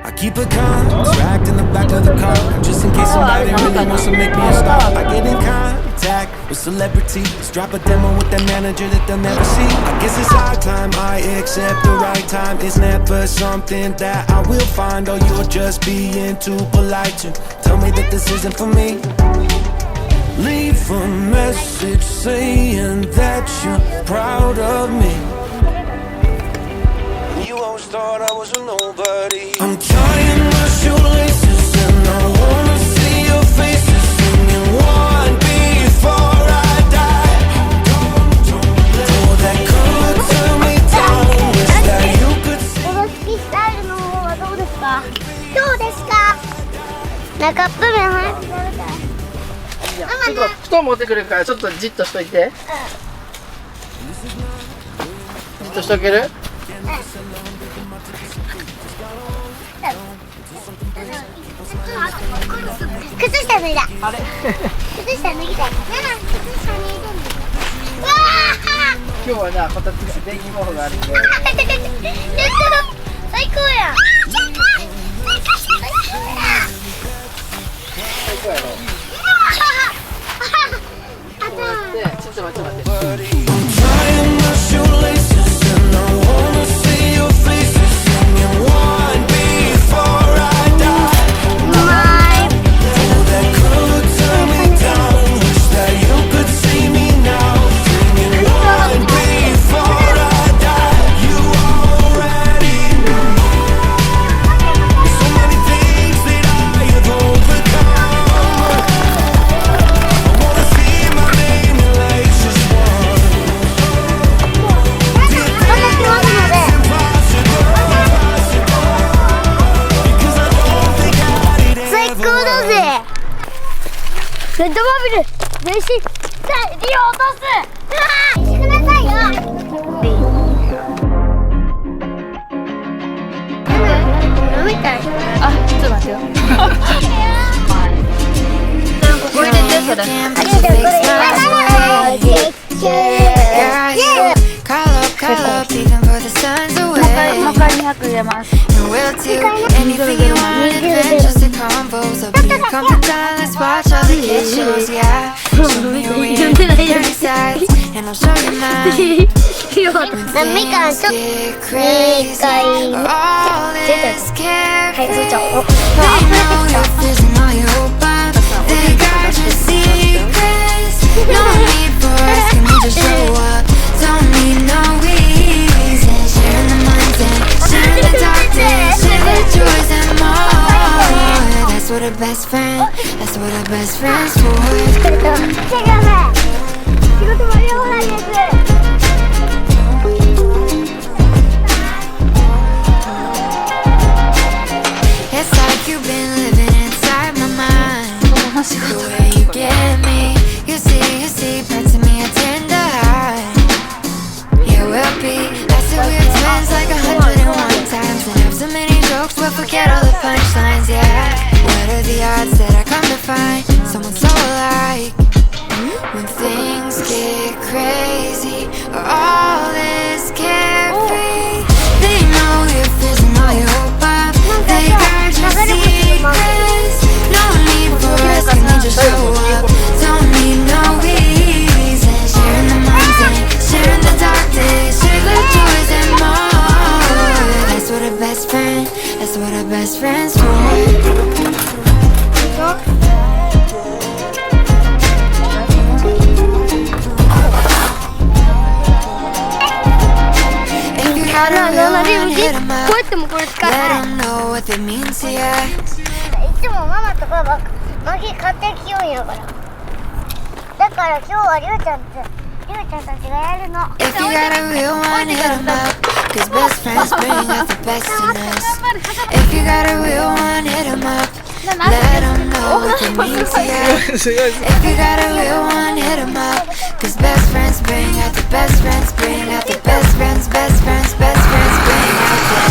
I keep a contract in the back of the car, just in case somebody really wants to make me a star. I get in contact with celebrities, drop a demo with their manager that they'll never see. I guess it's our time, I accept the right time. It's never something that I will find, or you're just being too polite to tell me that this isn't for me. Leave a message saying that you're proud of me. You always thought I was a nobody. I'm tying my shoelaces and I wanna see your faces singing one before I die. Oh, that could turn me down. Wish that you could see. このスキスタイルの方はどうですか？どうですか？なんかカップ麺早く食べたい。ちょっと布団持ってくるからちょっとじっとしといて。じっとしとける？靴下脱いだ。あれ？靴下脱ぎたい。靴下脱いでんの。わあ！今日はな、こたつが電気毛布があるんで。最高やん。最高やろ。ちょっと待って。レッドモビル全身リオ落とす。してくださいよ。飲みたい。あ、ちょっと待ってよ。これでそれ。ありがとう。これ。もう一回200入れます。みかんちょっと2回はい、そうちゃおう。That's what a best friend, that's what a best friend's for. 仕事間に合わないです。It's like you've been living inside my mind. The way you get me, you see parts of me I tend to hide. Yeah, we'll be lots of weird twins like 101 times, and have so many jokes we'll forget all the punchlines. Yeah, what are the odds that I come to find someone so alike? When things get crazy, all is carefree. They know you're fizzing all your hope up. They guard your secrets. No need for asking me to show up. Don't need no reason. Sharing the minds and sharing the dark days. Share the joys and more. That's what a best friend, that's what a best friend's for. Let them know what it means to ya. いつもママとパパマギ買ってきようんやから。だから今日はりゅうちゃんたちがやるの。 If you got a real one, hit 'em up. Cause best friends bring out the best in us. If you got a real one, hit 'em up. Let 'em know what it means to ya. If you got a real one, hit 'em up. Cause best friends bring out the best friends, bring out the best friends, best friends, best friends bring out the.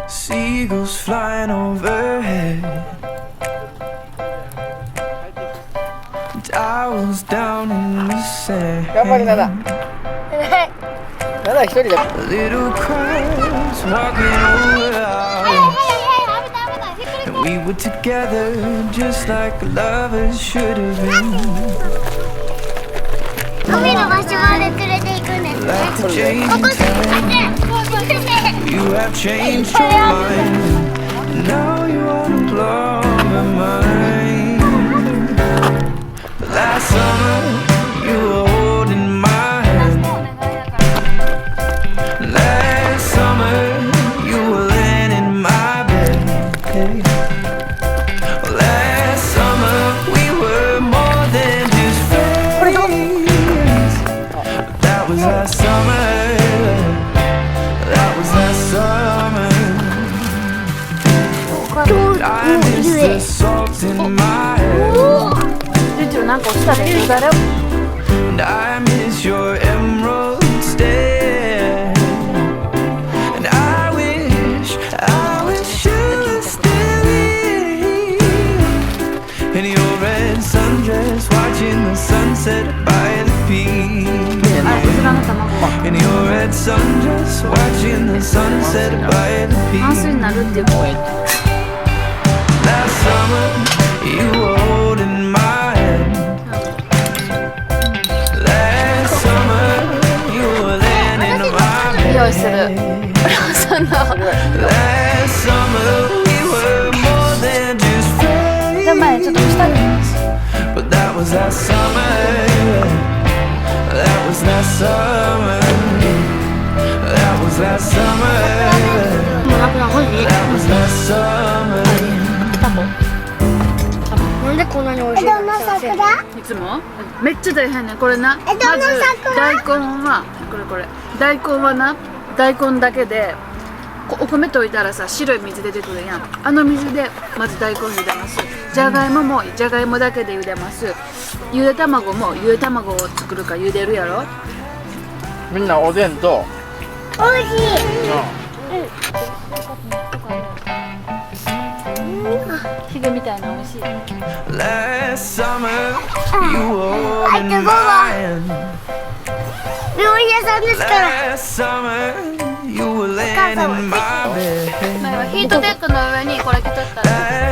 Seagulls flying overhead, towels down in the sand. 頑張りなだ。なだ一人で。 Little crowds walking over ours, and we were together just like lovers should have been. 海の場所まで連れて行くんですね。 Like the Jane ここ time, you have changed your mind. Now you wanna blow my mind. Last summer you were holding my hand. Last summer you were laying in my bed. Last summer we were more than just friends. That was last summer. That was last summer. I miss the salt in my head. なんか落ちたで、誰？ And I miss your emerald stare. And I wish you'd still be in your red sundress, watching the sunset by the beach. In your red sundress, watching the sunset by the beach. Last summer, you were holding my hand. Last summer, you were laying in my bed. Last summer, we were more than just friends. But that was last summer. That was last summer. That was last summer. That was last summer. なんでこんなに美味しいの？いつもめっちゃ大変ねこれな。まず大根はこれ大根はな、大根だけでお米溶いたらさ白い水出てくるやん。あの水でまず大根茹でます。じゃがいももじゃがいもだけで茹でます。ゆで卵もゆで卵を作るから茹でるやろ。みんなおでんと美味しい。ヒゲみたいな美味しい。 Last summer, you were holding my hand. 料理屋さんですから。 Last summer, you were laying in my bed. ヒートテックの上にこれ着とったら。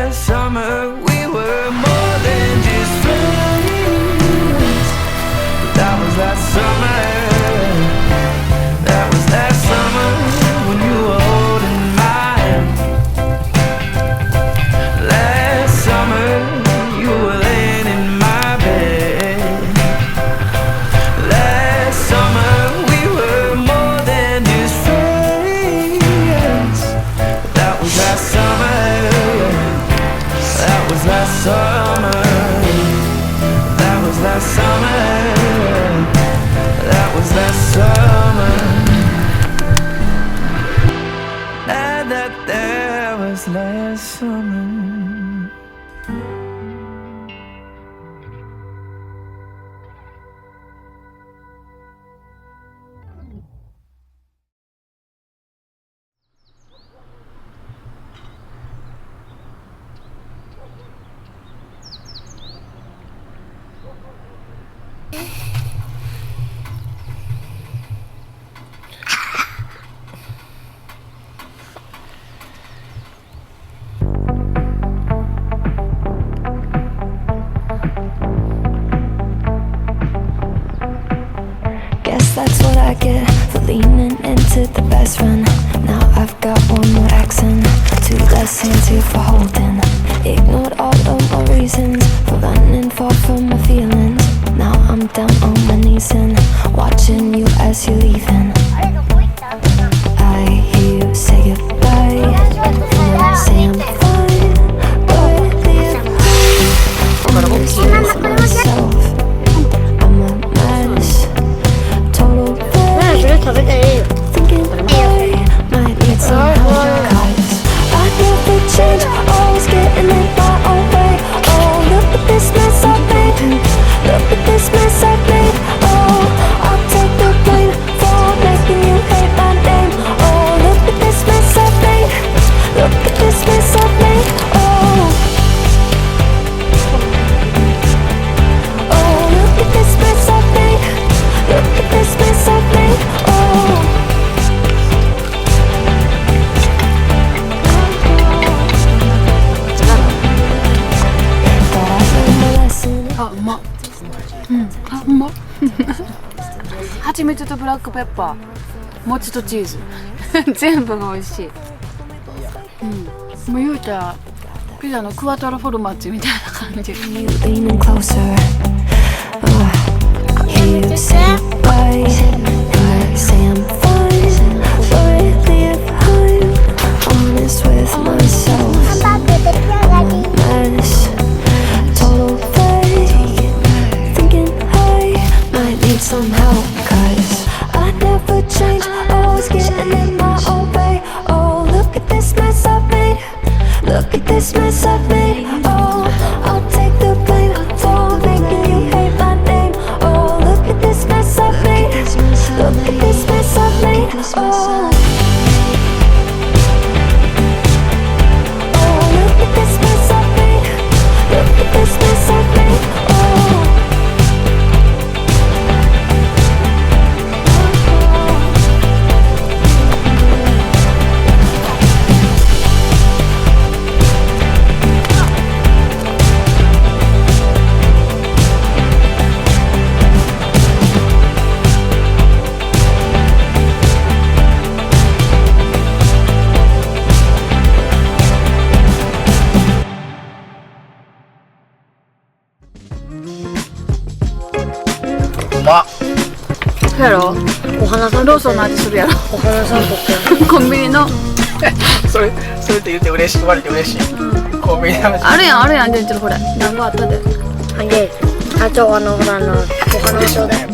Last summer, we were more than just friends. That was last summer. That was last summer when you were holding my hand. Last summer, you were laying in my bed. Last summer, we were more than just friends. That was last summer. That was last summer. That was last summer. That was last summer. That was last summer. Guess that's what I get for leaning into the best friend. Now I've got one more accent, two less hands here for holding. Ignored all of my reasons for running far from my feelings. Now I'm down on my knees and watching you as you're leaving. I hear you say goodbye, and I say I'm fine, but leave me myself. I'm a mess. Totalそれ食べたらいいよ。 thinking I ま。あ、ほんま。蜂蜜とブラックペッパー、餅とチーズ、全部が美味しい。もう言うたらピザのクワトロフォルマッジみたいな感じ。Somehow, 'cause I never change, always getting in my own way. Oh, look at this mess I've made. Look at this mess I've made. Oh, I'll take the blame for making you hate my name. Oh, look at this mess I've made. Look at this mess I've made. Oh, oh, look at this mess I've made. Look at this mess I've made. Oh.そうやろ。お花さんローソンの味するやろ。お花さんとってコンビニのそれって言って嬉しい、言われて嬉しい。コンビニの味。あるやんあるやん、出てるこれ。何個あったで。はいで、あとほらお花ちょうだい。